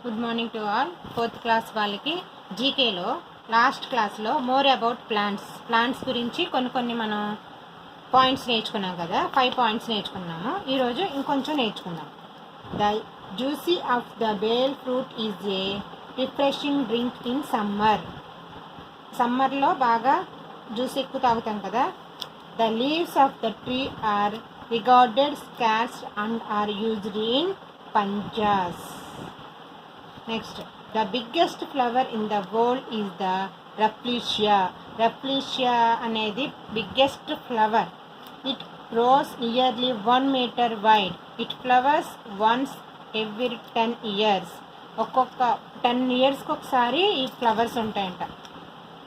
Good morning to all. 4th class వాళ్ళకి జీకేలో last క్లాస్లో more about plants గురించి కొన్ని మనం పాయింట్స్ నేర్చుకున్నాం కదా. 5 పాయింట్స్ నేర్చుకున్నాము. ఈరోజు ఇంకొంచెం నేర్చుకుందాం. The juicy of the bael fruit is a refreshing drink in సమ్మర్లో బాగా జ్యూస్ ఎక్కువ తాగుతాం కదా. The leaves of the tree are regarded scars and are used in pujas. Next, the biggest flower in the world is the Rafflesia. Rafflesia అనేది biggest flower. It grows nearly 1 meter wide. It flowers once every 10 years. ఒక్కొక్క 10 yearsకి ఒకసారి ఈ flowers ఉంటాయంట.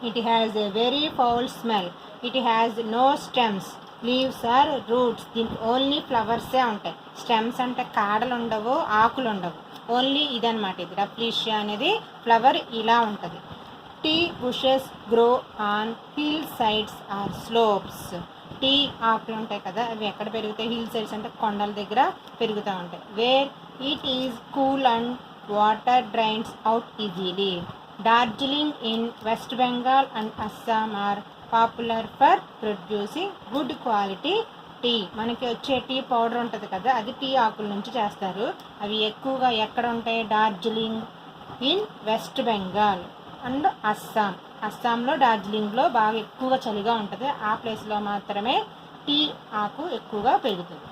It has a very foul smell. It has no stems. Leaves are roots. దీనికి only ఫ్లవర్సే ఉంటాయి. Stems అంటే కాడలు ఉండవు, ఆకులు ఉండవు. ఓన్లీ ఇదనమాట. ఇది రఫ్లీషియా అనేది ఫ్లవర్ ఇలా ఉంటుంది. Tea bushes grow on hill sides or slopes. Tea ఆకులు ఉంటాయి కదా, అవి ఎక్కడ పెరుగుతాయి? హిల్ సైడ్స్ అంటే కొండల దగ్గర పెరుగుతూ ఉంటాయి. Where it is cool and water drains out easily. Darjeeling in West Bengal and Assam are popular for producing good quality tea. మనకి వచ్చే టీ పౌడర్ ఉంటుంది కదా, అది టీ ఆకుల నుంచి చేస్తారు. అవి ఎక్కువగా ఎక్కడ ఉంటాయి? డార్జిలింగ్ ఇన్ వెస్ట్ బెంగాల్ అండ్ అస్సాంలో డార్జిలింగ్లో బాగా ఎక్కువగా చలిగా ఉంటుంది. ఆ ప్లేస్లో మాత్రమే టీ ఆకు ఎక్కువగా పెరుగుతుంది.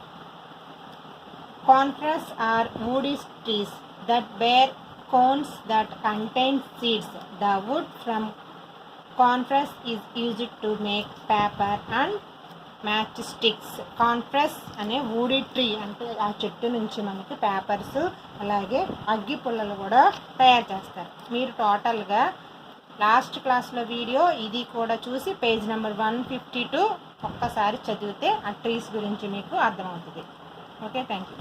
Conifers are woody trees that bear cones that contain seeds. The wood from conifers is used to make paper and match sticks. Conifers అనే వూడీ ట్రీ అంటే ఆ చెట్టు నుంచి మనకి పేపర్స్ అలాగే అగ్గి పుల్లలు కూడా తయారు చేస్తారు. మీరు టోటల్గా లాస్ట్ క్లాస్లో వీడియో ఇది కూడా చూసి పేజ్ నెంబర్ 152 ఒక్కసారి చదివితే ఆ ట్రీస్ గురించి మీకు అర్థమవుతుంది. Okay, thank you.